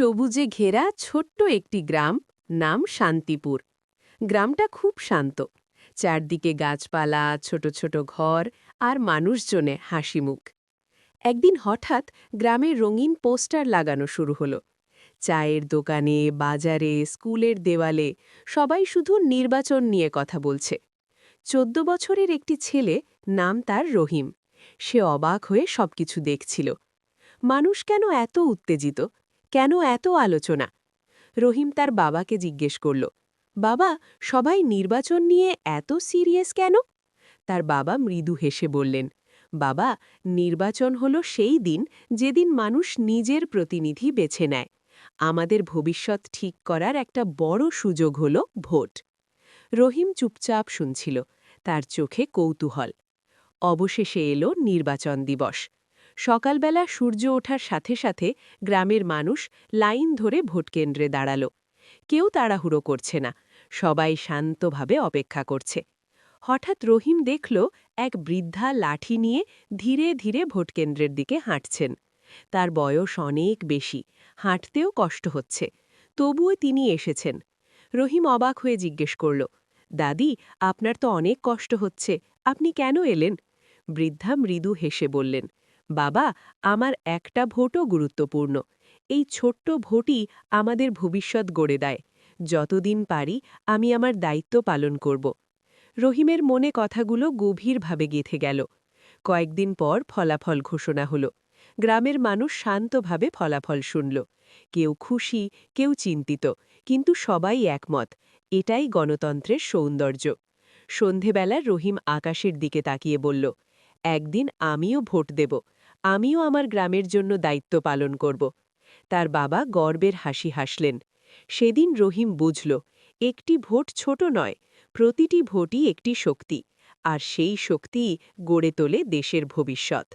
সবুজে ঘেরা ছোট্ট একটি গ্রাম, নাম শান্তিপুর। গ্রামটা খুব শান্ত। চারদিকে গাছপালা, ছোট ছোট ঘর আর মানুষজনে হাসিমুখ। একদিন হঠাৎ গ্রামে রঙিন পোস্টার লাগানো শুরু হলো। চায়ের দোকানে, বাজারে, স্কুলের দেওয়ালে সবাই শুধু নির্বাচন নিয়ে কথা বলছে। ১৪ বছরের একটি ছেলে, নাম তার রহিম। সে অবাক হয়ে সবকিছু দেখছিল। মানুষ কেন এত উত্তেজিত? কেন এত আলোচনা? রহিম তার বাবাকে জিজ্ঞেস করল, বাবা, সবাই নির্বাচন নিয়ে এত সিরিয়াস কেন? তার বাবা মৃদু হেসে বললেন, বাবা, নির্বাচন হলো সেই দিন যেদিন মানুষ নিজের প্রতিনিধি বেছে নেয়। আমাদের ভবিষ্যৎ ঠিক করার একটা বড় সুযোগ হলো ভোট। রহিম চুপচাপ শুনছিল, তার চোখে কৌতূহল। অবশেষে এলো নির্বাচন দিবস। সকালবেলা সূর্য ওঠার সাথে সাথে গ্রামের মানুষ লাইন ধরে ভোটকেন্দ্রে দাঁড়াল। কেউ তাড়াহুড়ো করছে না, সবাই শান্তভাবে অপেক্ষা করছে। হঠাৎ রহিম দেখল এক বৃদ্ধা লাঠি নিয়ে ধীরে ধীরে ভোটকেন্দ্রের দিকে হাঁটছেন। তার বয়স অনেক বেশি, হাঁটতেও কষ্ট হচ্ছে, তবুও তিনি এসেছেন। রহিম অবাক হয়ে জিজ্ঞেস করল, দাদি, আপনার তো অনেক কষ্ট হচ্ছে, আপনি কেন এলেন? বৃদ্ধা মৃদু হেসে বললেন, বাবা, আমার একটা ভোটও গুরুত্বপূর্ণ। এই ছোট্ট ভোটই আমাদের ভবিষ্যৎ গড়ে দেয়। যতদিন পারি আমি আমার দায়িত্ব পালন করব। রহিমের মনে কথাগুলো গভীরভাবে গেঁথে গেল। কয়েকদিন পর ফলাফল ঘোষণা হল। গ্রামের মানুষ শান্তভাবে ফলাফল শুনল। কেউ খুশি, কেউ চিন্তিত, কিন্তু সবাই একমত, এটাই গণতন্ত্রের সৌন্দর্য। সন্ধেবেলা রহিম আকাশের দিকে তাকিয়ে বলল, একদিন আমিও ভোট দেব, আমিও আমার গ্রামের জন্য দায়িত্ব পালন করব। তার বাবা গর্বের হাসি হাসলেন। সেদিন রহিম বুঝল, একটি ভোট ছোট নয়, প্রতিটি ভোটই একটি শক্তি, আর সেই শক্তিই গড়ে তোলে দেশের ভবিষ্যৎ।